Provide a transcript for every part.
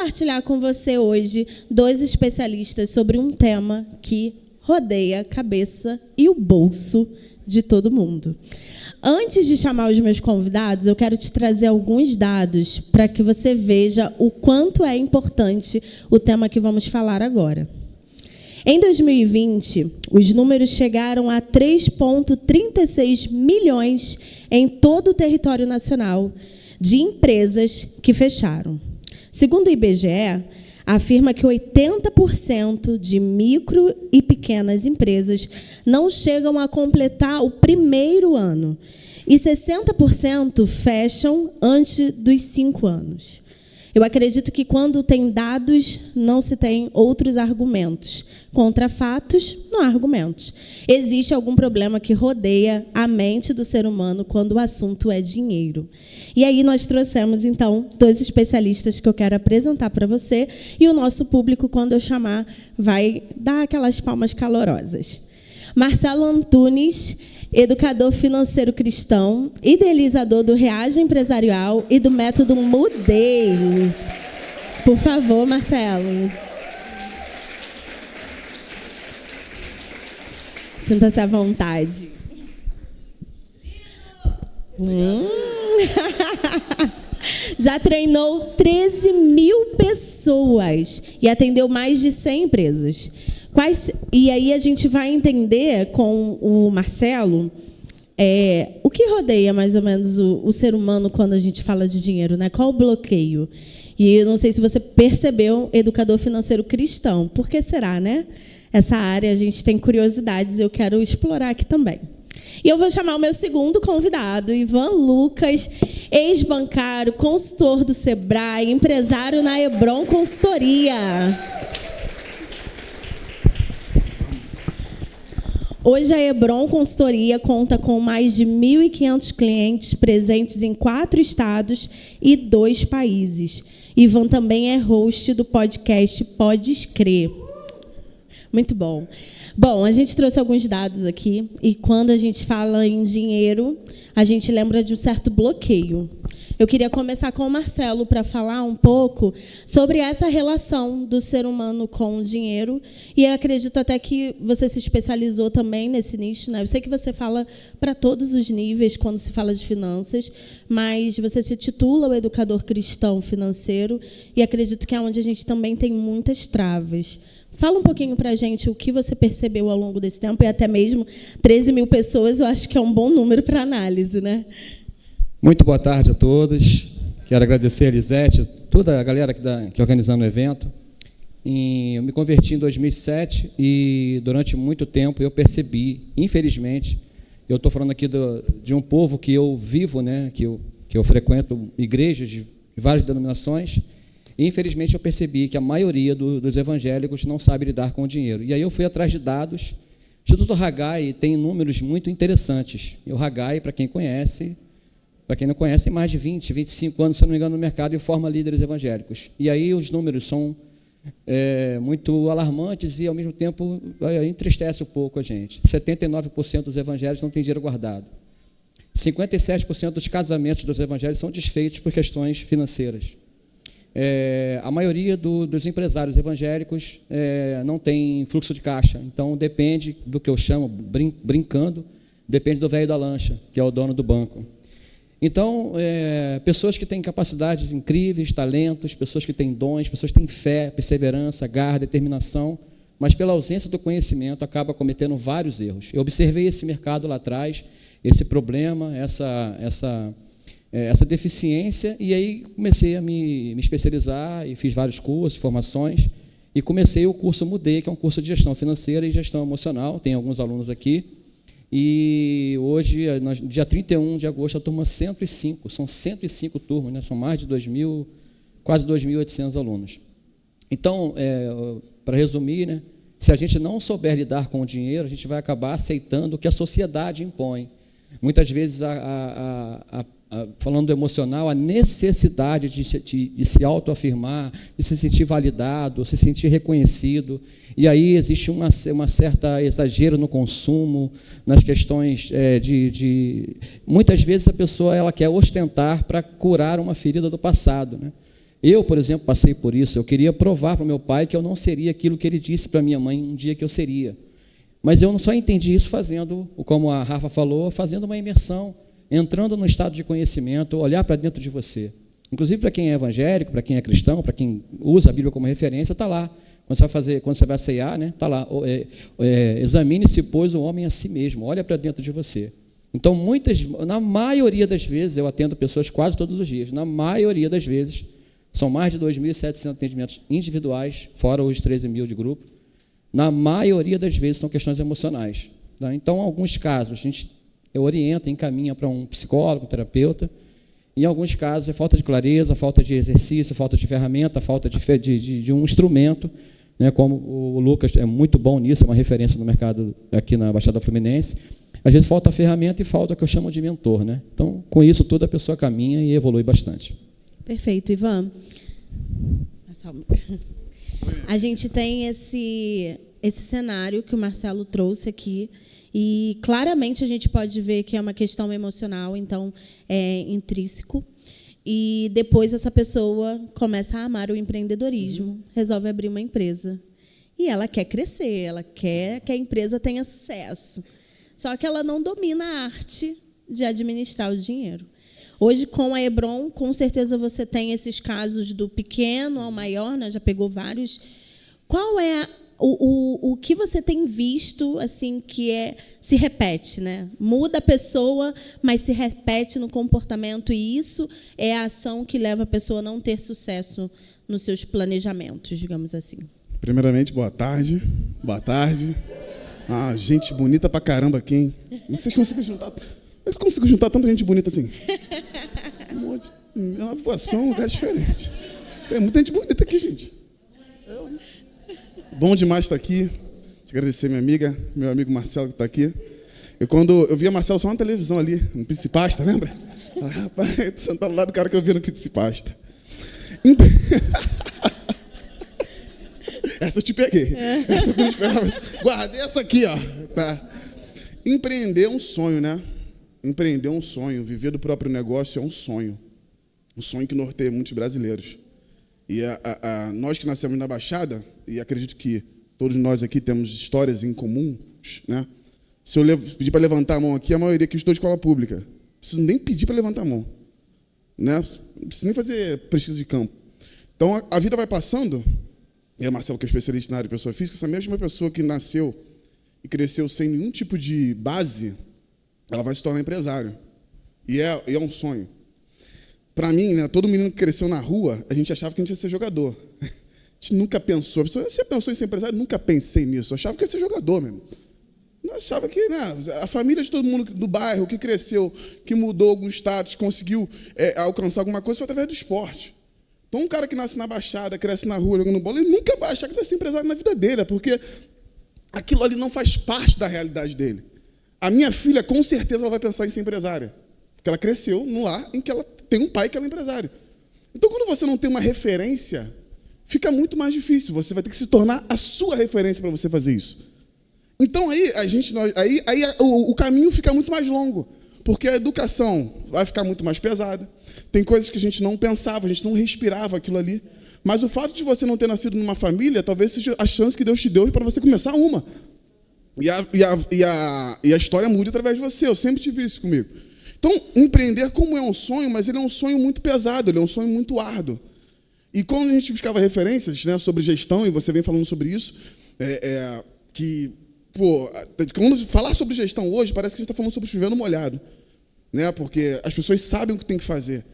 compartilhar com você hoje 2 especialistas sobre um tema que rodeia a cabeça e o bolso de todo mundo. Antes de chamar os meus convidados, eu quero te trazer alguns dados para que você veja o quanto é importante o tema que vamos falar agora. Em 2020, os números chegaram a 3,36 milhões em todo o território nacional de empresas que fecharam. Segundo o IBGE, afirma que 80% de micro e pequenas empresas não chegam a completar o primeiro ano e 60% fecham antes dos 5 anos. Eu acredito que quando tem dados, não se tem outros argumentos. Contra fatos, não há argumentos. Existe algum problema que rodeia a mente do ser humano quando o assunto é dinheiro. E aí nós trouxemos, então, 2 especialistas que eu quero apresentar para você. E o nosso público, quando eu chamar, vai dar aquelas palmas calorosas. Marcelo Antunes, educador financeiro cristão, idealizador do Reage Empresarial e do método Mudei. Por favor, Marcelo. Sinta-se à vontade. Já treinou 13 mil pessoas e atendeu mais de 100 empresas. E aí a gente vai entender com o Marcelo o que rodeia mais ou menos o ser humano quando a gente fala de dinheiro, né? Qual o bloqueio? E eu não sei se você percebeu, educador financeiro cristão. Por que será, né? Essa área a gente tem curiosidades e eu quero explorar aqui também. E eu vou chamar o meu segundo convidado, Ivan Lucas, ex-bancário, consultor do Sebrae, empresário na Hebron Consultoria. Hoje a Hebron Consultoria conta com mais de 1.500 clientes presentes em 4 estados e 2 países. Ivan também é host do podcast Podes Crer. Muito bom. Bom, a gente trouxe alguns dados aqui e quando a gente fala em dinheiro, a gente lembra de um certo bloqueio. Eu queria começar com o Marcelo para falar um pouco sobre essa relação do ser humano com o dinheiro. E eu acredito até que você se especializou também nesse nicho, né? Eu sei que você fala para todos os níveis quando se fala de finanças, mas você se titula o educador cristão financeiro e acredito que é onde a gente também tem muitas travas. Fala um pouquinho para a gente o que você percebeu ao longo desse tempo, e até mesmo 13 mil pessoas, eu acho que é um bom número para análise, né? Muito boa tarde a todos. Quero agradecer a Elisete, toda a galera que organizando o evento. Eu me converti em 2007 e, durante muito tempo, eu percebi, infelizmente, eu estou falando aqui de um povo que eu vivo, né, que eu frequento igrejas de várias denominações, e, infelizmente, eu percebi que a maioria dos evangélicos não sabe lidar com o dinheiro. E aí eu fui atrás de dados. O Instituto Haggai tem números muito interessantes. E o Haggai, para quem conhece, para quem não conhece, tem mais de 20, 25 anos, se não me engano, no mercado e forma líderes evangélicos. E aí os números são muito alarmantes e, ao mesmo tempo, entristece um pouco a gente. 79% dos evangélicos não têm dinheiro guardado. 57% dos casamentos dos evangélicos são desfeitos por questões financeiras. A maioria dos empresários evangélicos não tem fluxo de caixa, então depende do que eu chamo, brincando, depende do velho da lancha, que é o dono do banco. Então, pessoas que têm capacidades incríveis, talentos, pessoas que têm dons, pessoas que têm fé, perseverança, garra, determinação, mas pela ausência do conhecimento acaba cometendo vários erros. Eu observei esse mercado lá atrás, esse problema, essa deficiência, e aí comecei a me especializar e fiz vários cursos, formações, e comecei o curso Mudei, que é um curso de gestão financeira e gestão emocional. Tem alguns alunos aqui. E hoje, dia 31 de agosto, a turma 105, são 105 turmas, né? São mais de 2.000, quase 2.800 alunos. Então, para resumir, né, se a gente não souber lidar com o dinheiro, a gente vai acabar aceitando o que a sociedade impõe. Muitas vezes, falando do emocional, a necessidade de se autoafirmar, de se sentir validado, se sentir reconhecido. E aí existe uma certa exagero no consumo, nas questões muitas vezes a pessoa ela quer ostentar para curar uma ferida do passado, né? Eu, por exemplo, passei por isso. Eu queria provar para o meu pai que eu não seria aquilo que ele disse para minha mãe um dia que eu seria. Mas eu só entendi isso fazendo, como a Rafa falou, fazendo uma imersão, entrando no estado de conhecimento, olhar para dentro de você. Inclusive para quem é evangélico, para quem é cristão, para quem usa a Bíblia como referência, está lá. Quando você vai ceiar, né, está lá. Examine-se, pois, o homem a si mesmo. Olha para dentro de você. Então, na maioria das vezes, eu atendo pessoas quase todos os dias. Na maioria das vezes, são mais de 2.700 atendimentos individuais, fora os 13.000 de grupo. Na maioria das vezes, são questões emocionais. Tá? Então, em alguns casos, a gente orienta, encaminha para um psicólogo, um terapeuta. Em alguns casos, é falta de clareza, falta de exercício, falta de ferramenta, falta de um instrumento, né? Como o Lucas é muito bom nisso, é uma referência no mercado aqui na Baixada Fluminense. Às vezes falta ferramenta e falta o que eu chamo de mentor, né? Então, com isso tudo, a pessoa caminha e evolui bastante. Perfeito, Ivan. A gente tem esse cenário que o Marcelo trouxe aqui, e claramente a gente pode ver que é uma questão emocional, então é intrínseco. E depois essa pessoa começa a amar o empreendedorismo, resolve abrir uma empresa. E ela quer crescer, ela quer que a empresa tenha sucesso. Só que ela não domina a arte de administrar o dinheiro. Hoje, com a Hebron, com certeza você tem esses casos do pequeno ao maior, né? Já pegou vários. Qual é o que você tem visto assim que se repete, né? Muda a pessoa, mas se repete no comportamento, e isso é a ação que leva a pessoa a não ter sucesso nos seus planejamentos, digamos assim. Primeiramente, boa tarde. Boa tarde. Ah, gente bonita pra caramba aqui, hein? Vocês conseguem juntar... Eu não consigo juntar tanta gente bonita assim. Um monte. Uma voação, um lugar diferente. Tem muita gente bonita aqui, gente. Bom demais estar aqui. Te agradecer minha amiga, meu amigo Marcelo, que está aqui. Quando eu via Marcelo só na televisão ali, no Pitsipasta, lembra? Ah, rapaz, eu tô sentado lá do cara que eu via no Pitsipasta. Essa eu te peguei. Essa eu não esperava. Guardei essa aqui, ó. Tá. Empreender é um sonho, né? Empreender é um sonho. Viver do próprio negócio é um sonho. Um sonho que norteia muitos brasileiros. E nós que nascemos na Baixada, e acredito que todos nós aqui temos histórias em comum, né? Se eu pedir para levantar a mão aqui, a maioria aqui estudou escola pública. Não preciso nem pedir para levantar a mão. Né? Não preciso nem fazer pesquisa de campo. Então, a vida vai passando, e a Marcelo, que é especialista na área de pessoa física, essa mesma pessoa que nasceu e cresceu sem nenhum tipo de base, ela vai se tornar empresário. E é um sonho. Para mim, né, todo menino que cresceu na rua, a gente achava que a gente ia ser jogador. A gente nunca pensou. Você pensou em ser empresário? Nunca pensei nisso. Eu achava que ia ser jogador mesmo. Eu achava que, né, a família de todo mundo do bairro que cresceu, que mudou algum status, conseguiu alcançar alguma coisa, foi através do esporte. Então, um cara que nasce na Baixada, cresce na rua, jogando bola, ele nunca vai achar que vai ser empresário na vida dele, porque aquilo ali não faz parte da realidade dele. A minha filha, com certeza, ela vai pensar em ser empresária. Porque ela cresceu num lar em que ela tem um pai que é empresário. Então, quando você não tem uma referência, fica muito mais difícil. Você vai ter que se tornar a sua referência para você fazer isso. Então, o caminho fica muito mais longo. Porque a educação vai ficar muito mais pesada. Tem coisas que a gente não pensava, a gente não respirava aquilo ali. Mas o fato de você não ter nascido numa família, talvez seja a chance que Deus te deu para você começar uma. E a história muda através de você. Eu sempre tive isso comigo. Então, empreender como é um sonho, mas ele é um sonho muito pesado, ele é um sonho muito árduo. E quando a gente buscava referências, né, sobre gestão, e você vem falando sobre isso, quando falar sobre gestão hoje, parece que a gente está falando sobre chover no molhado. Né, porque as pessoas sabem o que tem que fazer.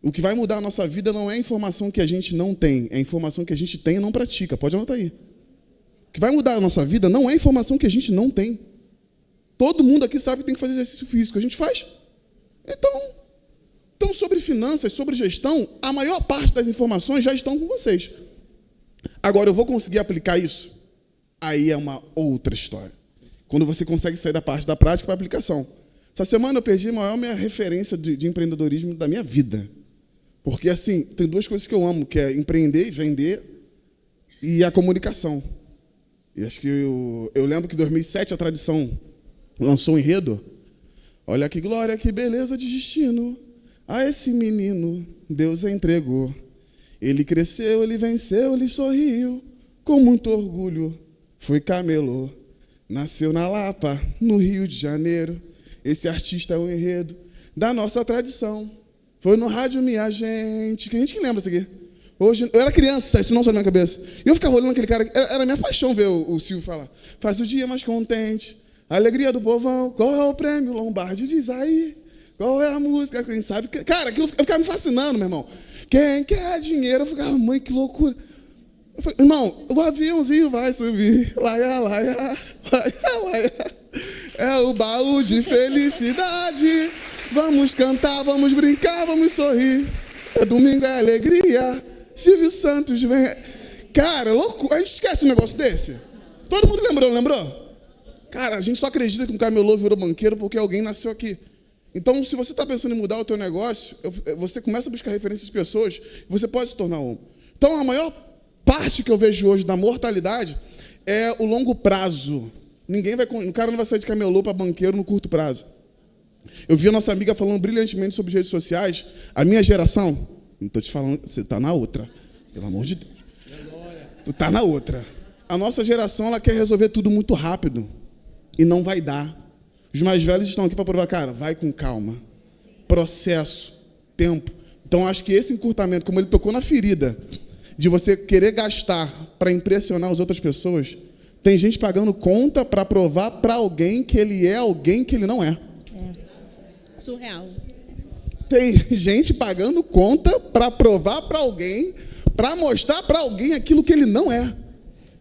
O que vai mudar a nossa vida não é a informação que a gente não tem, é a informação que a gente tem e não pratica. Pode anotar aí. O que vai mudar a nossa vida não é a informação que a gente não tem. Todo mundo aqui sabe que tem que fazer exercício físico. A gente faz. Então, sobre finanças, sobre gestão, a maior parte das informações já estão com vocês. Agora, eu vou conseguir aplicar isso? Aí é uma outra história. Quando você consegue sair da parte da prática para a aplicação. Essa semana eu perdi a minha referência de empreendedorismo da minha vida. Porque, assim, tem duas coisas que eu amo, que é empreender e vender e a comunicação. E acho que eu lembro que em 2007 a Tradição lançou um enredo. Olha que glória, que beleza de destino, a esse menino Deus a entregou. Ele cresceu, ele venceu, ele sorriu, com muito orgulho, foi camelô. Nasceu na Lapa, no Rio de Janeiro. Esse artista é um enredo da nossa tradição. Foi no rádio Minha Gente. Tem gente que lembra isso aqui. Hoje, eu era criança, isso não saiu da minha cabeça. E eu ficava olhando aquele cara, era minha paixão ver o Silvio falar. Faz o dia mais contente, a alegria do povão. Qual é o prêmio Lombardi? Diz aí. Qual é a música? Quem sabe? Cara, aquilo ficava me fascinando, meu irmão. Quem quer dinheiro? Eu ficava, mãe, que loucura. Eu falei, irmão, o aviãozinho vai subir. Laia, laia, laia, laia. É o baú de felicidade. Vamos cantar, vamos brincar, vamos sorrir. É domingo, é alegria. Silvio Santos vem. Cara, louco. A gente esquece um negócio desse. Todo mundo lembrou? Cara, a gente só acredita que um camelô virou banqueiro porque alguém nasceu aqui. Então, se você está pensando em mudar o teu negócio, você começa a buscar referências de pessoas, você pode se tornar um. Então, a maior parte que eu vejo hoje da mortalidade é o longo prazo. O cara não vai sair de camelô para banqueiro no curto prazo. Eu vi a nossa amiga falando brilhantemente sobre as redes sociais. A minha geração, não estou te falando, você está na outra. Pelo amor de Deus. Tu está na outra. A nossa geração, ela quer resolver tudo muito rápido. E não vai dar. Os mais velhos estão aqui para provar, cara, vai com calma. Processo, tempo. Então, acho que esse encurtamento, como ele tocou na ferida, de você querer gastar para impressionar as outras pessoas, tem gente pagando conta para provar para alguém que ele é alguém que ele não é. Surreal. Tem gente pagando conta para provar para alguém, para mostrar para alguém aquilo que ele não é.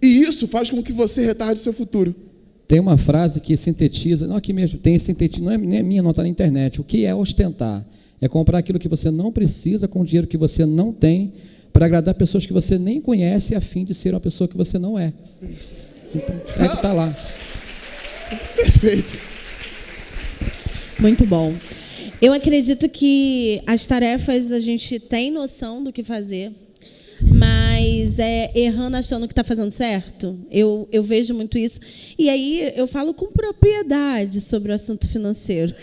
E isso faz com que você retarde o seu futuro. Tem uma frase que sintetiza, não aqui mesmo, tem sintetiza, não é minha, não está na internet. O que é ostentar? É comprar aquilo que você não precisa com dinheiro que você não tem para agradar pessoas que você nem conhece a fim de ser uma pessoa que você não é. Então, é que está lá. Perfeito. Muito bom. Eu acredito que as tarefas a gente tem noção do que fazer, mas errando achando que está fazendo certo. Eu vejo muito isso. E aí eu falo com propriedade sobre o assunto financeiro.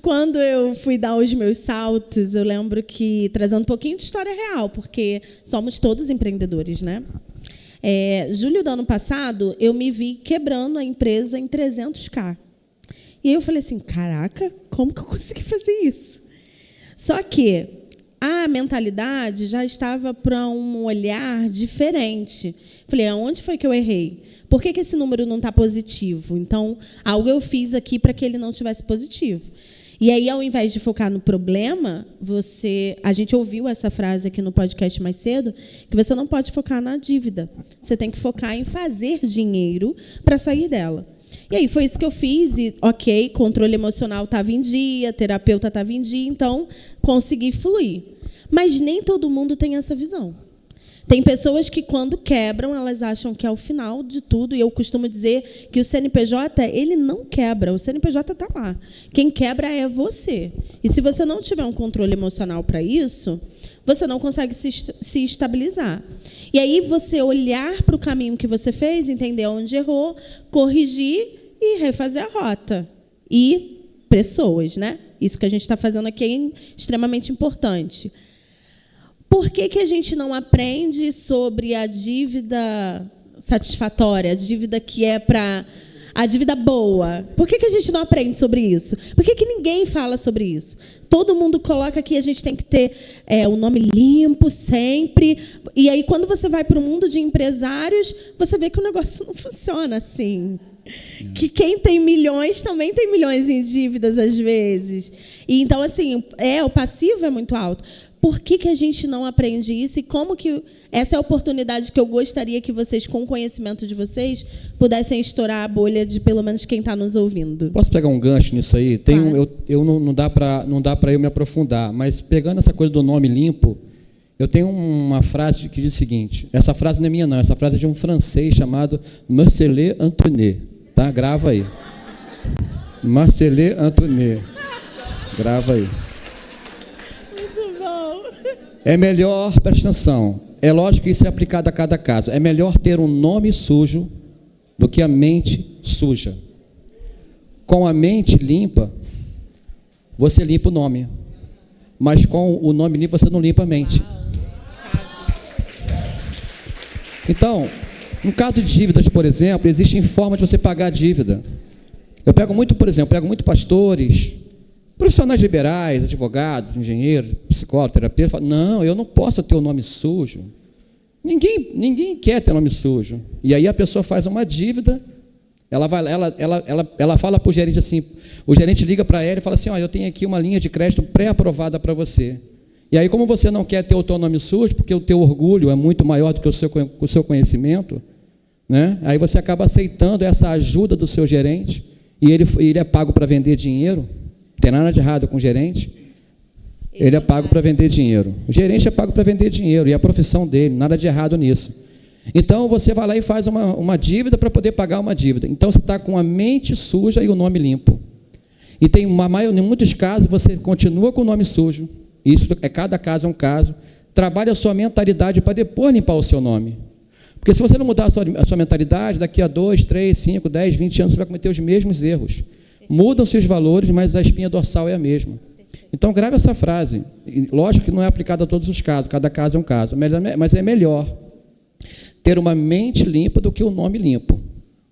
Quando eu fui dar os meus saltos, eu lembro que, trazendo um pouquinho de história real, porque somos todos empreendedores, né? Julho do ano passado, eu me vi quebrando a empresa em 300.000. E aí eu falei assim, caraca, como que eu consegui fazer isso? Só que a mentalidade já estava para um olhar diferente. Falei, aonde foi que eu errei? Por que esse número não está positivo? Então, algo eu fiz aqui para que ele não tivesse positivo. E aí, ao invés de focar no problema, a gente ouviu essa frase aqui no podcast mais cedo, que você não pode focar na dívida. Você tem que focar em fazer dinheiro para sair dela. E aí foi isso que eu fiz, e ok, controle emocional estava em dia, terapeuta estava em dia, então consegui fluir. Mas nem todo mundo tem essa visão. Tem pessoas que, quando quebram, elas acham que é o final de tudo, e eu costumo dizer que o CNPJ, ele não quebra, o CNPJ está lá. Quem quebra é você. E se você não tiver um controle emocional para isso, você não consegue se estabilizar. E aí você olhar para o caminho que você fez, entender onde errou, corrigir e refazer a rota. E pessoas, né? Isso que a gente está fazendo aqui é extremamente importante. Por que a gente não aprende sobre a dívida satisfatória, a dívida que é para a dívida boa? Por que a gente não aprende sobre isso? Por que ninguém fala sobre isso? Todo mundo coloca que a gente tem que ter o nome limpo sempre. E aí, quando você vai para o mundo de empresários, você vê que o negócio não funciona assim. Que quem tem milhões também tem milhões em dívidas, às vezes. E, então, assim, o passivo é muito alto. Por que a gente não aprende isso? E como que essa é a oportunidade que eu gostaria que vocês, com o conhecimento de vocês, pudessem estourar a bolha de pelo menos quem está nos ouvindo? Posso pegar um gancho nisso aí? Claro. Não dá para eu me aprofundar, mas pegando essa coisa do nome limpo, eu tenho uma frase que diz o seguinte, essa frase não é minha não, essa frase é de um francês chamado Marcel Antonet, tá? Grava aí. Marcel Antonet. Grava aí. É melhor, presta atenção, é lógico que isso é aplicado a cada caso, é melhor ter um nome sujo do que a mente suja. Com a mente limpa, você limpa o nome. mas com o nome limpo você não limpa a mente. Então, no caso de dívidas, por exemplo, existem formas de você pagar a dívida. Eu pego muito, por exemplo, pastores, profissionais liberais, advogados, engenheiros, psicólogos, terapeutas, falam, não, eu não posso ter o nome sujo. Ninguém quer ter nome sujo. E aí a pessoa faz uma dívida, ela fala para o gerente assim, o gerente liga para ela e fala assim, eu tenho aqui uma linha de crédito pré-aprovada para você. E aí, como você não quer ter o teu nome sujo, porque o teu orgulho é muito maior do que o seu conhecimento, né? Aí você acaba aceitando essa ajuda do seu gerente, e ele é pago para vender dinheiro. Não tem nada de errado com o gerente. Ele é pago para vender dinheiro. O gerente é pago para vender dinheiro, e é a profissão dele, nada de errado nisso. Então, você vai lá e faz uma dívida para poder pagar uma dívida. Então, você está com a mente suja e o nome limpo. E tem em muitos casos, você continua com o nome sujo. Isso cada caso é um caso. Trabalhe a sua mentalidade para depois limpar o seu nome. Porque se você não mudar a sua mentalidade, daqui a 2, 3, 5, 10, 20 anos, você vai cometer os mesmos erros. Mudam-se os valores, mas a espinha dorsal é a mesma. Então, grave essa frase. Lógico que não é aplicada a todos os casos, cada caso é um caso, mas é melhor ter uma mente limpa do que o nome limpo.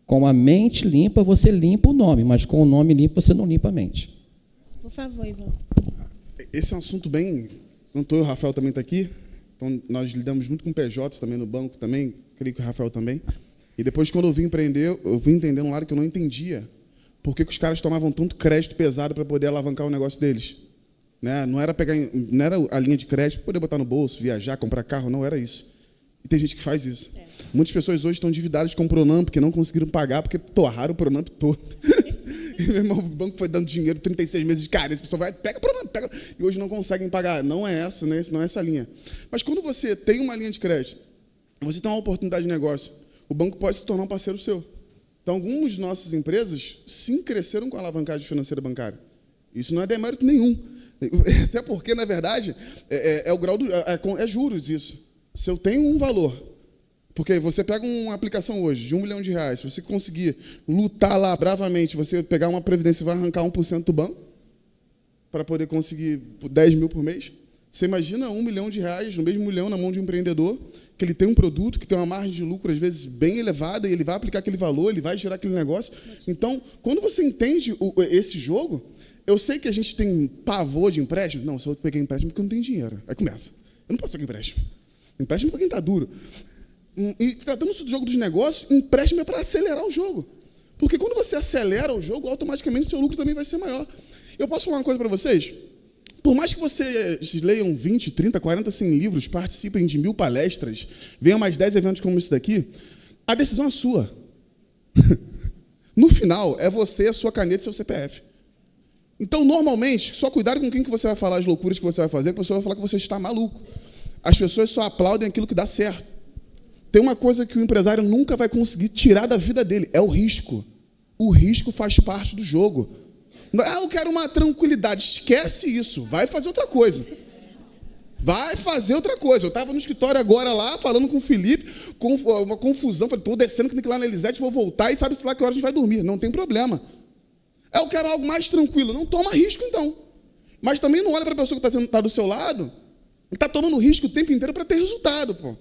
Com a mente limpa, você limpa o nome, mas com o nome limpo, você não limpa a mente. Por favor, Ivan. Esse é um assunto bem... Não estou, o Rafael também está aqui. Então, nós lidamos muito com PJs também no banco, também, creio que o Rafael também. E depois, quando eu vim empreender, eu vim entender um lado que eu não entendia. Por que os caras tomavam tanto crédito pesado para poder alavancar o negócio deles? Né? Não era a linha de crédito para poder botar no bolso, viajar, comprar carro, não era isso. E tem gente que faz isso. Muitas pessoas hoje estão endividadas com o Pronamp, porque não conseguiram pagar, porque torraram o Pronamp todo. E, meu irmão, o banco foi dando dinheiro 36 meses de cara. Esse pessoal vai, pega Pronamp, pega. E hoje não conseguem pagar. Não é essa, né? Não é essa linha. Mas quando você tem uma linha de crédito, você tem uma oportunidade de negócio, o banco pode se tornar um parceiro seu. Então, algumas de nossas empresas, sim, cresceram com a alavancagem financeira bancária. Isso não é demérito nenhum. Até porque, na verdade, é o grau é juros isso. Se eu tenho um valor, porque você pega uma aplicação hoje de R$1 milhão, se você conseguir lutar lá bravamente, você pegar uma previdência e vai arrancar 1% do banco para poder conseguir 10 mil por mês. Você imagina R$1 milhão, no mesmo milhão na mão de um empreendedor, que ele tem um produto que tem uma margem de lucro, às vezes, bem elevada, e ele vai aplicar aquele valor, ele vai gerar aquele negócio. Então, quando você entende esse jogo, eu sei que a gente tem pavor de empréstimo. Não, só eu peguei empréstimo porque eu não tenho dinheiro. Aí começa. Eu não posso pegar empréstimo. Empréstimo é para quem está duro. E tratando-se do jogo dos negócios, empréstimo é para acelerar o jogo. Porque quando você acelera o jogo, automaticamente o seu lucro também vai ser maior. Eu posso falar uma coisa para vocês? Por mais que vocês leiam 20, 30, 40, 100 livros, participem de 1000 palestras, venham mais 10 eventos como esse daqui, a decisão é sua. No final, é você, a sua caneta e seu CPF. Então, normalmente, só cuidado com quem que você vai falar as loucuras que você vai fazer, que a pessoa vai falar que você está maluco. As pessoas só aplaudem aquilo que dá certo. Tem uma coisa que o empresário nunca vai conseguir tirar da vida dele, é o risco. O risco faz parte do jogo. Eu quero uma tranquilidade. Esquece isso. Vai fazer outra coisa. Vai fazer outra coisa. Eu estava no escritório agora lá, falando com o Felipe, com uma confusão. Falei, estou descendo que tem que ir lá na Elisete, vou voltar e sabe-se lá que hora a gente vai dormir. Não tem problema. Eu quero algo mais tranquilo. Não toma risco, então. Mas também não olha para a pessoa que está do seu lado e está tomando risco o tempo inteiro para ter resultado. Pô.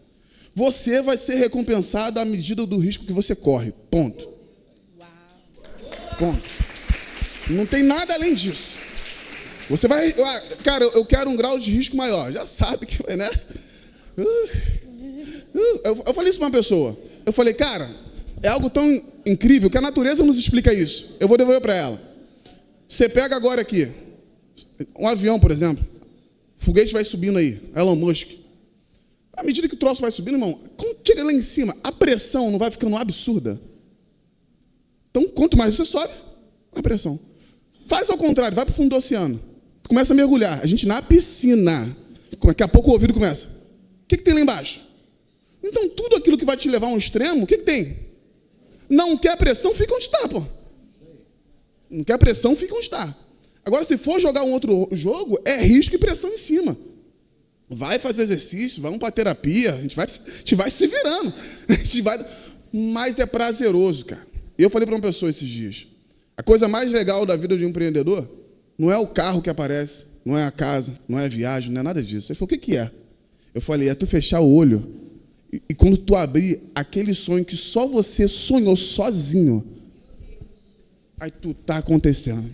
Você vai ser recompensado à medida do risco que você corre. Ponto. Ponto. Não tem nada além disso. Você vai... Cara, eu quero um grau de risco maior. Já sabe que... né? Eu falei isso para uma pessoa. Eu falei, cara, é algo tão incrível que a natureza nos explica isso. Eu vou devolver para ela. Você pega agora aqui, um avião, por exemplo. O foguete vai subindo aí. Elon Musk. À medida que o troço vai subindo, irmão, quando chega lá em cima, a pressão não vai ficando absurda? Então, quanto mais você sobe, a pressão. Faz ao contrário, vai para o fundo do oceano. Tu começa a mergulhar. A gente na piscina. Daqui a pouco o ouvido começa. O que tem lá embaixo? Então, tudo aquilo que vai te levar a um extremo, o que tem? Não quer pressão, fica onde está, pô. Não quer pressão, fica onde está. Agora, se for jogar um outro jogo, é risco e pressão em cima. Vai fazer exercício, vamos para a terapia, a gente vai se virando. Mas é prazeroso, cara. Eu falei para uma pessoa esses dias, a coisa mais legal da vida de um empreendedor não é o carro que aparece, não é a casa, não é a viagem, não é nada disso. Ele falou, o que é? Eu falei, é tu fechar o olho e quando tu abrir aquele sonho que só você sonhou sozinho, aí tu tá acontecendo.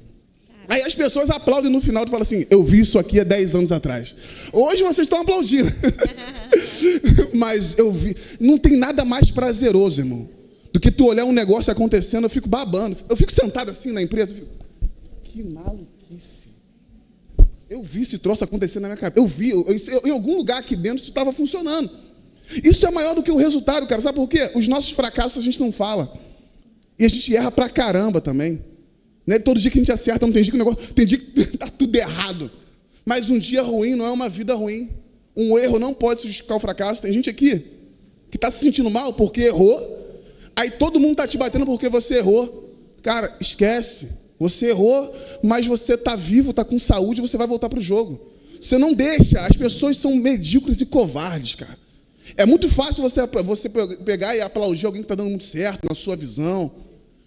Aí as pessoas aplaudem no final e falam assim, eu vi isso aqui há 10 anos atrás. Hoje vocês estão aplaudindo. Mas eu vi. Não tem nada mais prazeroso, irmão, do que tu olhar um negócio acontecendo, eu fico babando. Eu fico sentado assim na empresa, fico, que maluquice. Eu vi esse troço acontecendo na minha cabeça. Eu vi, em algum lugar aqui dentro isso estava funcionando. Isso é maior do que o resultado, cara. Sabe por quê? Os nossos fracassos a gente não fala. E a gente erra pra caramba também. Não é todo dia que a gente acerta, não tem dia que o negócio, tem dia que está tudo errado. Mas um dia ruim não é uma vida ruim. Um erro não pode justificar o fracasso. Tem gente aqui que está se sentindo mal porque errou. Aí todo mundo está te batendo porque você errou. Cara, esquece. Você errou, mas você está vivo, está com saúde, você vai voltar para o jogo. Você não deixa. As pessoas são medíocres e covardes, cara. É muito fácil você pegar e aplaudir alguém que está dando muito certo na sua visão.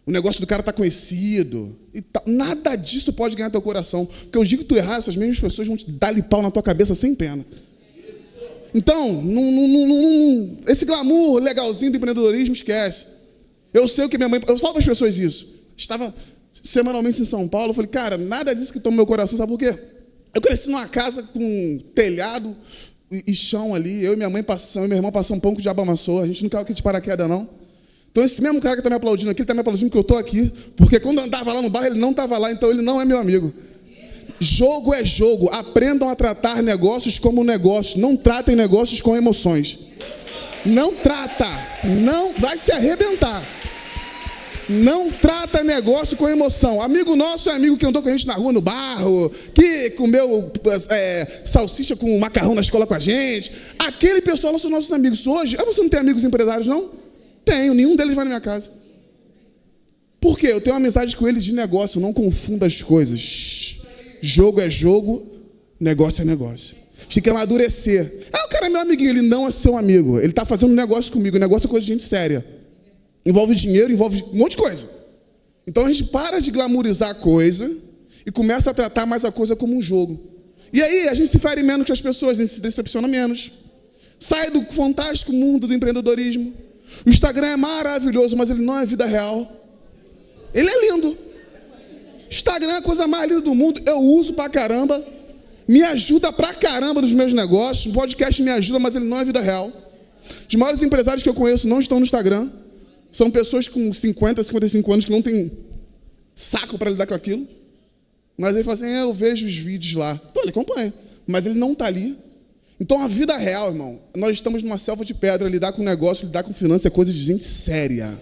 O negócio do cara está conhecido. E tal. Nada disso pode ganhar teu coração. Porque o dia que tu errar, essas mesmas pessoas vão te dar pau na tua cabeça sem pena. Então, esse glamour legalzinho do empreendedorismo, esquece. Eu sei o que minha mãe... Eu falo para as pessoas isso. Estava semanalmente em São Paulo, eu falei, cara, nada disso que toma meu coração, sabe por quê? Eu cresci numa casa com telhado e chão ali, eu e minha mãe passamos, meu irmão passou um pão que o diabo amassou, a gente não caiu aqui de paraquedas, não. Então esse mesmo cara que está me aplaudindo aqui, ele está me aplaudindo porque eu estou aqui, porque quando eu andava lá no bairro, ele não estava lá, então ele não é meu amigo. Jogo é jogo, aprendam a tratar negócios como negócios, não tratem negócios com emoções. Não trata, não vai se arrebentar. Não trata negócio com emoção. Amigo nosso é amigo que andou com a gente na rua, no barro, que comeu salsicha com macarrão na escola com a gente. Aquele pessoal são nossos amigos. Hoje, você não tem amigos empresários, não? Tenho, nenhum deles vai na minha casa. Por quê? Eu tenho uma amizade com eles de negócio, não confunda as coisas. Jogo é jogo, negócio é negócio. A gente tem que amadurecer. O cara é meu amiguinho, ele não é seu amigo. Ele está fazendo um negócio comigo, negócio é coisa de gente séria. Envolve dinheiro, envolve um monte de coisa. Então a gente para de glamourizar a coisa e começa a tratar mais a coisa como um jogo. E aí a gente se fere menos com as pessoas, a gente se decepciona menos. Sai do fantástico mundo do empreendedorismo. O Instagram é maravilhoso, mas ele não é vida real. Ele é lindo. Instagram é a coisa mais linda do mundo. Eu uso pra caramba. Me ajuda pra caramba nos meus negócios. O podcast me ajuda, mas ele não é vida real. Os maiores empresários que eu conheço não estão no Instagram. São pessoas com 50, 55 anos que não têm saco para lidar com aquilo. Mas ele fala assim, eu vejo os vídeos lá. Então ele acompanha. Mas ele não está ali. Então a vida real, irmão, nós estamos numa selva de pedra. Lidar com negócio, lidar com finanças é coisa de gente séria.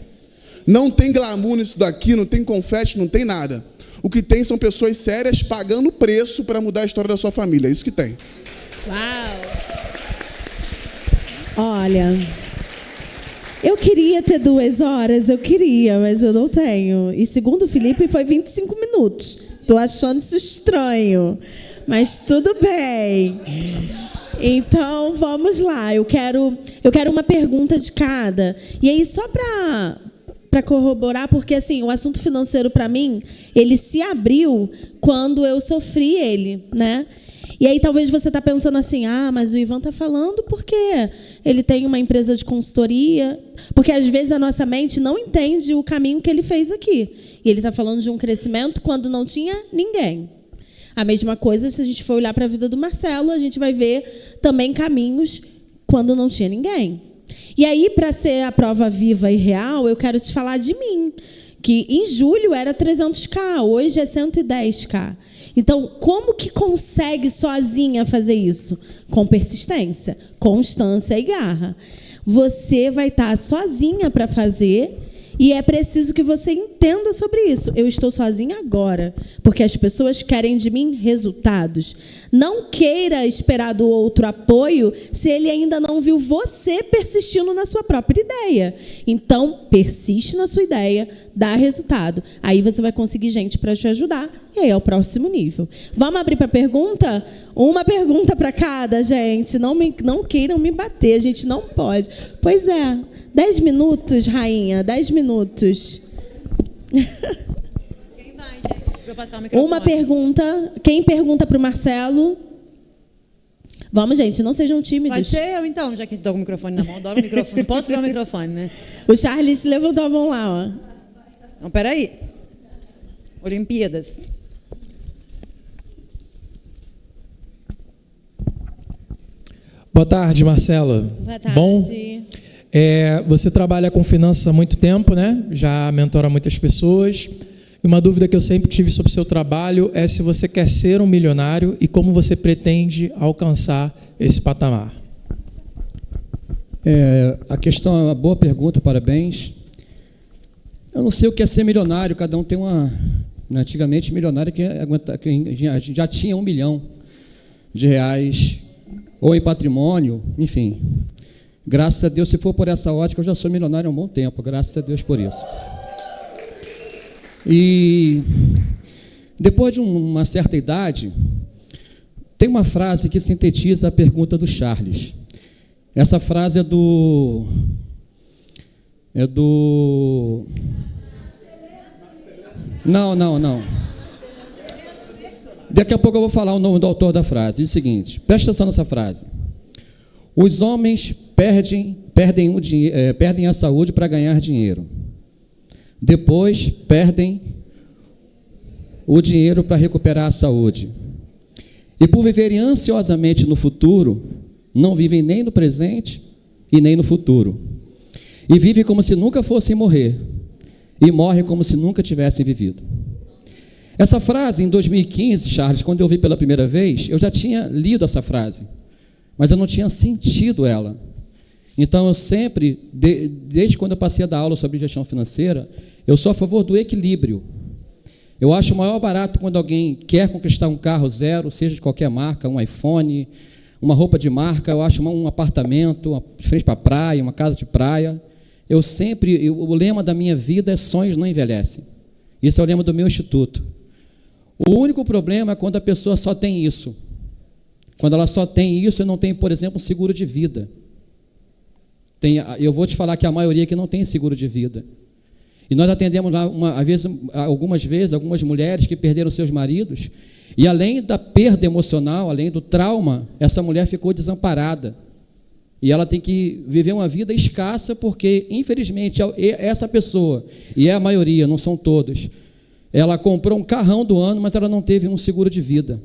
Não tem glamour nisso daqui, não tem confete, não tem nada. O que tem são pessoas sérias pagando preço para mudar a história da sua família. É isso que tem. Uau! Olha... Eu queria ter 2 horas, mas eu não tenho. E segundo o Felipe, foi 25 minutos. Estou achando isso estranho, mas tudo bem. Então, vamos lá. Eu quero uma pergunta de cada. E aí, só para corroborar, porque assim, o assunto financeiro, para mim, ele se abriu quando eu sofri ele, né? E aí talvez você está pensando assim, mas o Ivan está falando porque ele tem uma empresa de consultoria. Porque às vezes a nossa mente não entende o caminho que ele fez aqui. E ele está falando de um crescimento quando não tinha ninguém. A mesma coisa, se a gente for olhar para a vida do Marcelo, a gente vai ver também caminhos quando não tinha ninguém. E aí, para ser a prova viva e real, eu quero te falar de mim. Que em julho era 300k, hoje é 110k. Então, como que consegue sozinha fazer isso? Com persistência, constância e garra. Você vai estar sozinha para fazer e é preciso que você entenda sobre isso. Eu estou sozinha agora, porque as pessoas querem de mim resultados. Não queira esperar do outro apoio se ele ainda não viu você persistindo na sua própria ideia. Então, persiste na sua ideia, dá resultado. Aí você vai conseguir gente para te ajudar. E aí é o próximo nível. Vamos abrir para pergunta? Uma pergunta para cada, gente. Não queiram me bater, a gente não pode. Pois é. 10 minutos, rainha. 10 minutos. Quem vai, gente? eu passar o microfone. Uma pergunta. Quem pergunta para o Marcelo? Vamos, gente, não sejam tímidos. Pode ser eu, então, já que estou com o microfone na mão. Adoro o microfone. Não posso ver o microfone, né? O Charles levantou a mão lá, ó. Então, peraí. Olimpíadas. Boa tarde, Marcela. Boa tarde. Bom, você trabalha com finanças há muito tempo, né? Já mentora muitas pessoas. E uma dúvida que eu sempre tive sobre o seu trabalho é se você quer ser um milionário e como você pretende alcançar esse patamar. A questão é uma boa pergunta, parabéns. Eu não sei o que é ser milionário, cada um tem uma... Antigamente, milionário que já tinha R$1 milhão ou em patrimônio, enfim. Graças a Deus, se for por essa ótica, eu já sou milionário há um bom tempo, graças a Deus por isso. E depois de uma certa idade, tem uma frase que sintetiza a pergunta do Charles. Essa frase é do Não. Daqui a pouco eu vou falar o nome do autor da frase. Diz o seguinte, presta atenção nessa frase. Os homens perdem a saúde para ganhar dinheiro. Depois perdem o dinheiro para recuperar a saúde. E por viverem ansiosamente no futuro, não vivem nem no presente e nem no futuro. E vivem como se nunca fossem morrer. E morrem como se nunca tivessem vivido. Essa frase, em 2015, Charles, quando eu vi pela primeira vez, eu já tinha lido essa frase, mas eu não tinha sentido ela. Então, eu sempre, desde quando eu passei a dar aula sobre gestão financeira, eu sou a favor do equilíbrio. Eu acho o maior barato quando alguém quer conquistar um carro zero, seja de qualquer marca, um iPhone, uma roupa de marca, eu acho um apartamento, de frente para a praia, uma casa de praia. O lema da minha vida é sonhos não envelhecem. Isso é o lema do meu instituto. O único problema é quando a pessoa só tem isso. Quando ela só tem isso e não tem, por exemplo, um seguro de vida. Eu vou te falar que a maioria que não tem seguro de vida. E nós atendemos lá, algumas vezes, algumas mulheres que perderam seus maridos, e além da perda emocional, além do trauma, essa mulher ficou desamparada. E ela tem que viver uma vida escassa porque, infelizmente, essa pessoa, e é a maioria, não são todos, ela comprou um carrão do ano, mas ela não teve um seguro de vida.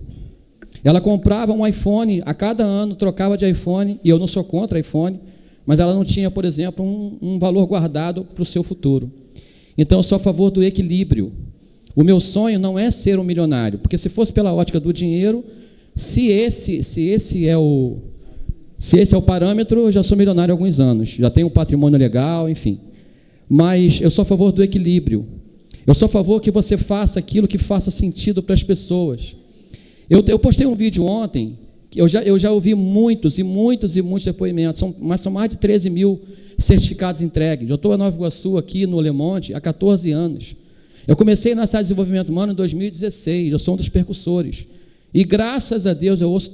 Ela comprava um iPhone, a cada ano trocava de iPhone, e eu não sou contra iPhone, mas ela não tinha, por exemplo, um valor guardado para o seu futuro. Então, eu sou a favor do equilíbrio. O meu sonho não é ser um milionário, porque se fosse pela ótica do dinheiro, se esse é o parâmetro, eu já sou milionário há alguns anos, já tenho um patrimônio legal, enfim. Mas eu sou a favor do equilíbrio. Eu sou a favor que você faça aquilo que faça sentido para as pessoas. Eu postei um vídeo ontem, que eu já ouvi muitos depoimentos, são mais de 13 mil certificados entregues. Eu estou em Nova Iguaçu, aqui no Le Monde, há 14 anos. Eu comecei na cidade de desenvolvimento humano em 2016, eu sou um dos percussores. E graças a Deus eu ouço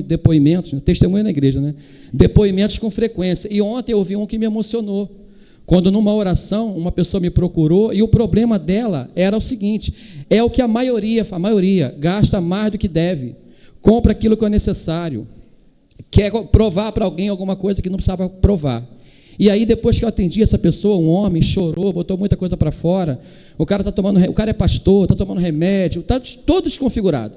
depoimentos, testemunho na igreja, né? Depoimentos com frequência. E ontem eu ouvi um que me emocionou. Quando numa oração uma pessoa me procurou e o problema dela era o seguinte, é o que a maioria gasta mais do que deve, compra aquilo que é necessário, quer provar para alguém alguma coisa que não precisava provar. E aí depois que eu atendi essa pessoa, um homem chorou, botou muita coisa para fora, o cara é pastor, está tomando remédio, está todo desconfigurado.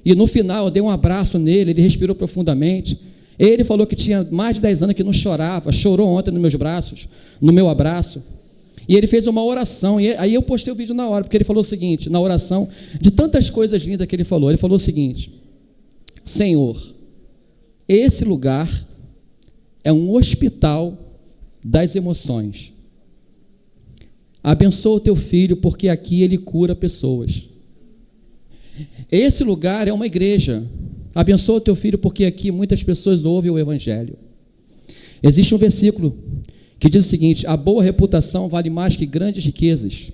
E no final eu dei um abraço nele, ele respirou profundamente. Ele falou que tinha mais de 10 anos que não chorava, chorou ontem nos meus braços, no meu abraço. E ele fez uma oração, e aí eu postei o vídeo na hora, porque ele falou o seguinte, na oração, de tantas coisas lindas que ele falou o seguinte: Senhor, esse lugar é um hospital das emoções. Abençoa o teu filho, porque aqui ele cura pessoas. Esse lugar é uma igreja. Abençoa o teu filho, porque aqui muitas pessoas ouvem o evangelho. Existe um versículo que diz o seguinte: a boa reputação vale mais que grandes riquezas.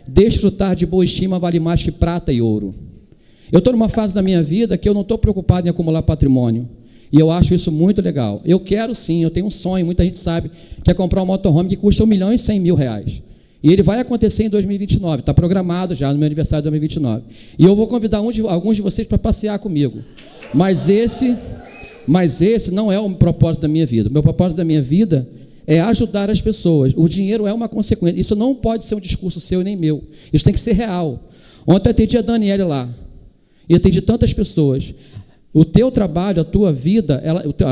Desfrutar de boa estima vale mais que prata e ouro. Eu estou numa fase da minha vida que eu não estou preocupado em acumular patrimônio. E eu acho isso muito legal. Eu quero sim, eu tenho um sonho, muita gente sabe, que é comprar um motorhome que custa R$1.100.000. E ele vai acontecer em 2029, está programado já no meu aniversário de 2029. E eu vou convidar alguns de vocês para passear comigo. Mas esse não é o propósito da minha vida. O meu propósito da minha vida é ajudar as pessoas. O dinheiro é uma consequência. Isso não pode ser um discurso seu nem meu. Isso tem que ser real. Ontem eu atendi a Daniele lá. E atendi tantas pessoas. O teu trabalho, a tua vida,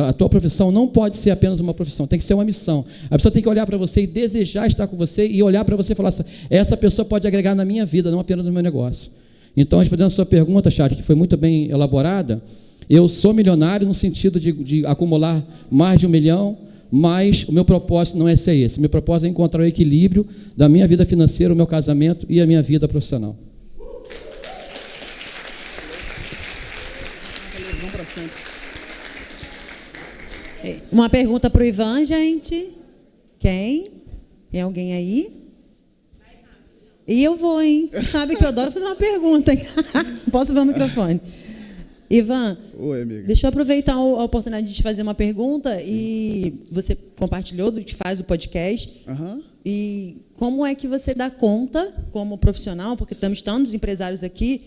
a tua profissão não pode ser apenas uma profissão, tem que ser uma missão. A pessoa tem que olhar para você e desejar estar com você e olhar para você e falar assim, essa pessoa pode agregar na minha vida, não apenas no meu negócio. Então, respondendo a sua pergunta, Chad, que foi muito bem elaborada, eu sou milionário no sentido de acumular mais de 1 milhão, mas o meu propósito não é ser esse. O meu propósito é encontrar o equilíbrio da minha vida financeira, o meu casamento e a minha vida profissional. Uma pergunta para o Ivan, gente. Quem? Tem alguém aí? E eu vou, hein? Você sabe que eu adoro fazer uma pergunta, hein? Posso ver o microfone? Ivan, oi, amiga. Deixa eu aproveitar a oportunidade de te fazer uma pergunta. Sim. E você compartilhou do que faz o podcast. Uhum. E como é que você dá conta, como profissional, porque estamos tantos empresários aqui,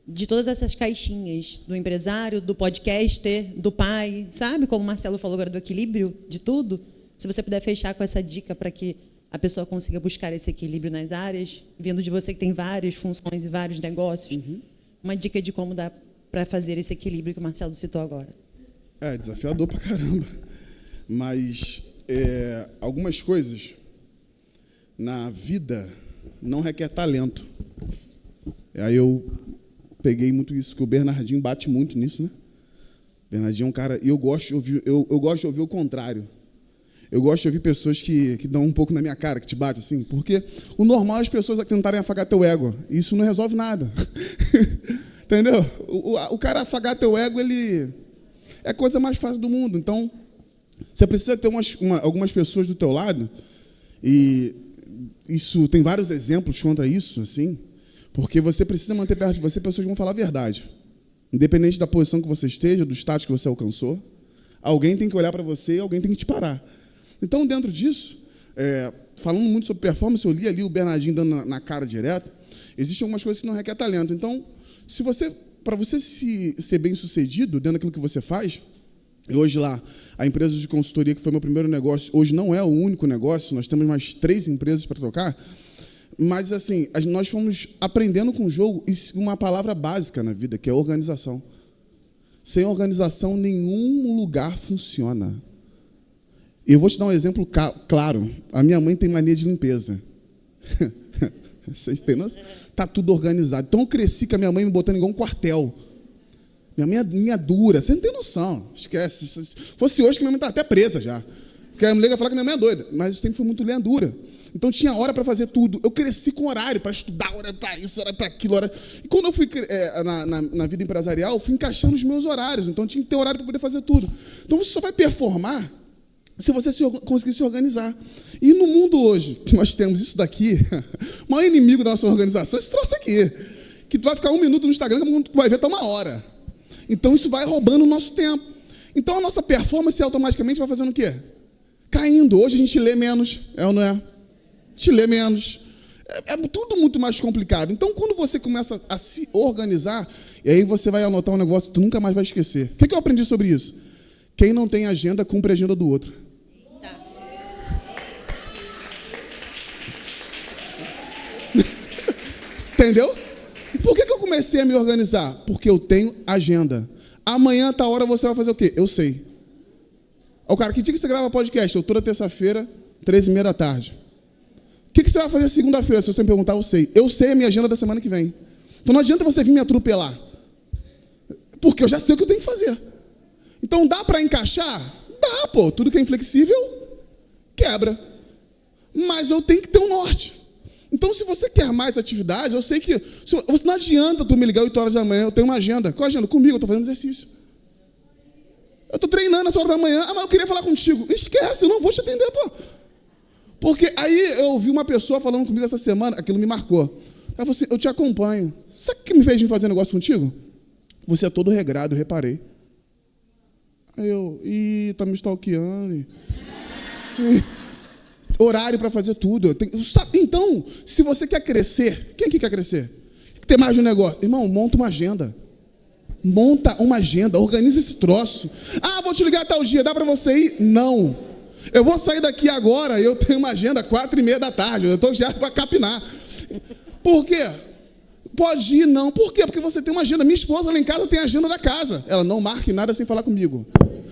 de todas essas caixinhas, do empresário, do podcaster, do pai, sabe? Como o Marcelo falou agora, do equilíbrio de tudo. Se você puder fechar com essa dica para que a pessoa consiga buscar esse equilíbrio nas áreas, vindo de você que tem várias funções e vários negócios, uma dica de como dá para fazer esse equilíbrio que o Marcelo citou agora. É desafiador pra caramba. Mas algumas coisas na vida não requer talento. Aí eu peguei muito isso, porque o Bernardinho bate muito nisso, né? O Bernardinho é um cara... E eu gosto de ouvir, eu gosto de ouvir o contrário. Eu gosto de ouvir pessoas que dão um pouco na minha cara, que te batem assim. Porque o normal é as pessoas tentarem afagar teu ego. E isso não resolve nada. Entendeu? O cara afagar teu ego, ele é a coisa mais fácil do mundo. Então, você precisa ter algumas pessoas do teu lado. E isso tem vários exemplos contra isso, assim. Porque você precisa manter perto de você pessoas que vão falar a verdade. Independente da posição que você esteja, do status que você alcançou, alguém tem que olhar para você e alguém tem que te parar. Então, dentro disso, falando muito sobre performance, eu li ali o Bernardinho dando na cara direto, existem algumas coisas que não requer talento. Então, para você ser bem-sucedido dentro daquilo que você faz, e hoje lá, a empresa de consultoria, que foi meu primeiro negócio, hoje não é o único negócio, nós temos mais 3 empresas para tocar, mas, assim, nós fomos aprendendo com o jogo uma palavra básica na vida, que é organização. Sem organização, nenhum lugar funciona. Eu vou te dar um exemplo claro. A minha mãe tem mania de limpeza. Vocês têm noção? Está tudo organizado. Então, eu cresci com a minha mãe me botando igual um quartel. Minha mãe é dura. Você não tem noção. Esquece. Se fosse hoje, que minha mãe está até presa já. Porque a mulher ia falar que minha mãe é doida. Mas eu sempre fui muito lenha dura. Então, tinha hora para fazer tudo. Eu cresci com horário para estudar, hora para isso, hora para aquilo. E quando eu fui na vida empresarial, eu fui encaixando os meus horários. Então, tinha que ter horário para poder fazer tudo. Então, você só vai performar se você conseguir se organizar. E no mundo hoje, que nós temos isso daqui, o maior inimigo da nossa organização é esse troço aqui. Que tu vai ficar 1 minuto no Instagram, quando tu vai ver, tá 1 hora. Então, isso vai roubando o nosso tempo. Então, a nossa performance automaticamente vai fazendo o quê? Caindo. Hoje a gente lê menos, é ou não é? A gente lê menos. É tudo muito mais complicado. Então, quando você começa a se organizar, e aí você vai anotar um negócio que tu nunca mais vai esquecer. O que eu aprendi sobre isso? Quem não tem agenda, cumpre a agenda do outro. Tá. Entendeu? E por que eu comecei a me organizar? Porque eu tenho agenda. Amanhã, tá hora, você vai fazer o quê? Eu sei. O cara, que dia que você grava podcast? Eu toda terça-feira, 13h30 da tarde. O que você vai fazer segunda-feira? Se você me perguntar, eu sei. Eu sei a minha agenda da semana que vem. Então não adianta você vir me atropelar. Porque eu já sei o que eu tenho que fazer. Então dá para encaixar? Dá, pô. Tudo que é inflexível, quebra. Mas eu tenho que ter um norte. Então, se você quer mais atividades, eu sei que... Não adianta tu me ligar 8 horas da manhã, eu tenho uma agenda. Qual agenda? Comigo, eu estou fazendo exercício. Eu estou treinando às horas da manhã. Ah, mas eu queria falar contigo. Esquece, eu não vou te atender, pô. Porque aí eu ouvi uma pessoa falando comigo essa semana, aquilo me marcou. Ela falou assim, eu te acompanho. Sabe o que me fez vir fazer negócio contigo? Você é todo regrado, eu reparei. Aí eu, tá me stalkeando. horário para fazer tudo. Então, se você quer crescer, quem aqui quer crescer? Ter mais de um negócio? Irmão, monta uma agenda. Monta uma agenda, organiza esse troço. Ah, vou te ligar tal dia, dá para você ir? Não. Eu vou sair daqui agora, eu tenho uma agenda 4:30 da tarde, eu estou já para capinar. Por quê? Pode ir, não. Por quê? Porque você tem uma agenda. Minha esposa lá em casa tem a agenda da casa. Ela não marque nada sem falar comigo.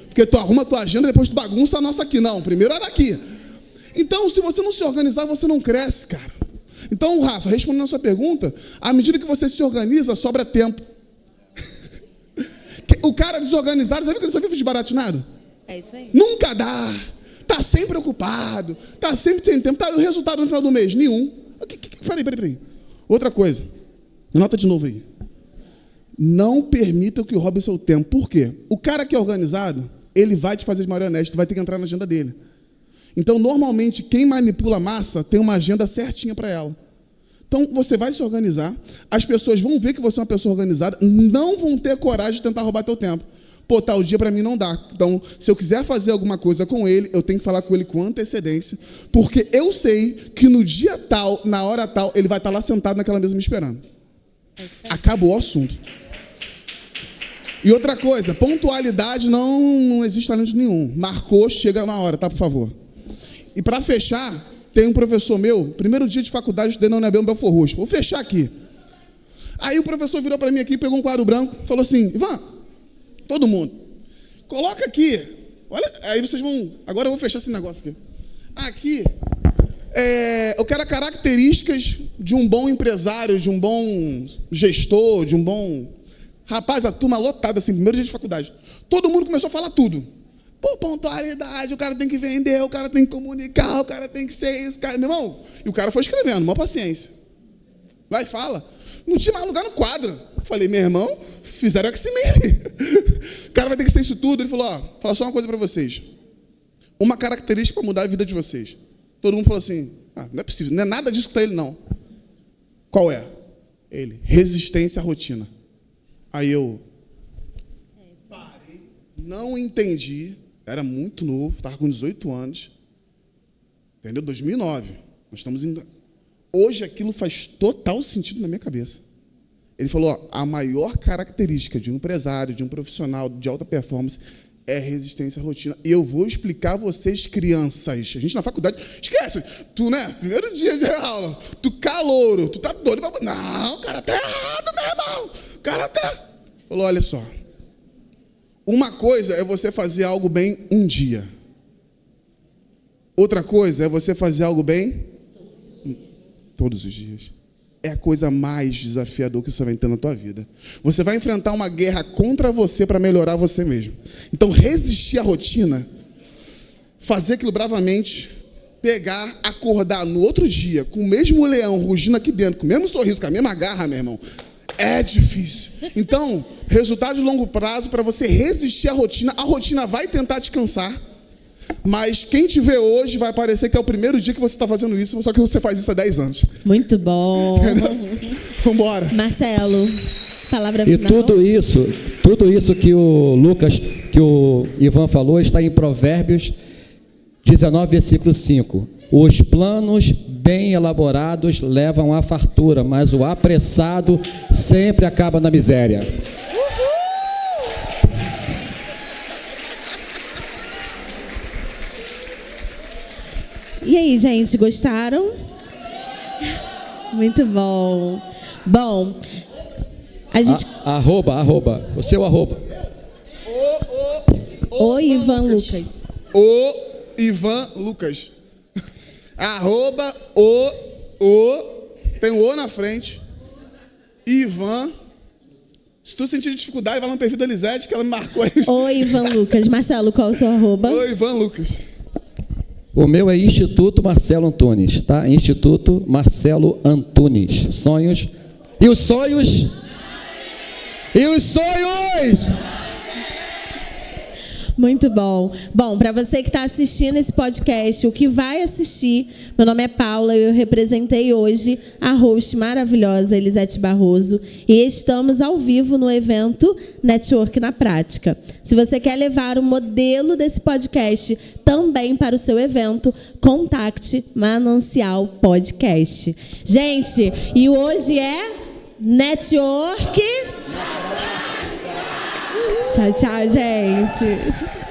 Porque tu arruma a tua agenda, depois tu bagunça a nossa aqui. Não, primeiro era aqui. Então, se você não se organizar, você não cresce, cara. Então, Rafa, respondendo a sua pergunta, à medida que você se organiza, sobra tempo. O cara desorganizado, sabe que ele só vive desbaratinado? É isso aí. Nunca dá. Tá sempre ocupado. Tá sempre sem tempo. Tá, e o resultado no final do mês? Nenhum. Peraí. Outra coisa. Anota de novo aí. Não permita que roube o seu tempo. Por quê? O cara que é organizado, ele vai te fazer de marionete, tu vai ter que entrar na agenda dele. Então, normalmente, quem manipula a massa tem uma agenda certinha para ela. Então, você vai se organizar, as pessoas vão ver que você é uma pessoa organizada, não vão ter coragem de tentar roubar teu tempo. Pô, tal dia para mim não dá. Então, se eu quiser fazer alguma coisa com ele, eu tenho que falar com ele com antecedência, porque eu sei que no dia tal, na hora tal, ele vai estar lá sentado naquela mesa me esperando. Acabou o assunto. E outra coisa, pontualidade não existe talento nenhum. Marcou, chega na hora, tá, por favor. E para fechar, tem um professor meu, primeiro dia de faculdade, eu estudei na UNB Belfort Roxo. Vou fechar aqui. Aí o professor virou para mim aqui, pegou um quadro branco, falou assim, Ivan, todo mundo, coloca aqui. Olha, aí vocês vão... Agora eu vou fechar esse negócio aqui. Aqui, eu quero características de um bom empresário, de um bom gestor, de um bom... Rapaz, a turma lotada, assim, primeiro dia de faculdade. Todo mundo começou a falar tudo. Pô, pontualidade, o cara tem que vender, o cara tem que comunicar, o cara tem que ser isso, cara, meu irmão. E o cara foi escrevendo, maior paciência. Vai, fala. Não tinha mais lugar no quadro. Falei, meu irmão, fizeram X-Men. O cara vai ter que ser isso tudo. Ele falou, ó, fala só uma coisa para vocês. Uma característica para mudar a vida de vocês. Todo mundo falou assim, não é possível, não é nada disso que tá ele, não. Qual é? Ele, resistência à rotina. Aí eu parei, não entendi, era muito novo, estava com 18 anos, entendeu? 2009, nós estamos indo... Hoje aquilo faz total sentido na minha cabeça. Ele falou, ó, a maior característica de um empresário, de um profissional de alta performance é resistência à rotina. E eu vou explicar a vocês, crianças. A gente na faculdade, esquece, tu, né, primeiro dia de aula, tu calouro, tu tá doido pra... Não, o cara tá errado, meu irmão. O cara tá... Falou, olha só. Uma coisa é você fazer algo bem um dia. Outra coisa é você fazer algo bem todos os dias. É a coisa mais desafiadora que você vai ter na tua vida. Você vai enfrentar uma guerra contra você para melhorar você mesmo. Então, resistir à rotina, fazer aquilo bravamente, pegar, acordar no outro dia, com o mesmo leão rugindo aqui dentro, com o mesmo sorriso, com a mesma garra, meu irmão, é difícil. Então, resultado de longo prazo, para você resistir à rotina vai tentar te cansar, mas quem te vê hoje vai parecer que é o primeiro dia que você está fazendo isso, só que você faz isso há 10 anos. Muito bom. Vamos embora. Marcelo, palavra final. E tudo isso que o Lucas, que o Ivan falou, está em Provérbios 19, versículo 5. Os planos bem elaborados levam à fartura, mas o apressado sempre acaba na miséria. E aí, gente, gostaram? Muito bom. Bom, a gente... Arroba, o seu arroba. O Ivan Lucas. O Ivan Lucas. Arroba tem o O na frente. Ivan. Se tu sentir dificuldade, vai no perfil da Elisete, que ela me marcou aí. O Ivan Lucas. Marcelo, qual é o seu arroba? O Ivan Lucas. O meu é Instituto Marcelo Antunes, tá? Instituto Marcelo Antunes. Sonhos. E os sonhos? E os sonhos? Muito bom. Bom, para você que está assistindo esse podcast, o que vai assistir, meu nome é Paula, eu representei hoje a host maravilhosa Elisete Barroso e estamos ao vivo no evento Network na Prática. Se você quer levar o modelo desse podcast também para o seu evento, contacte Manancial Podcast. Gente, e hoje é Network. Tchau, tchau, gente.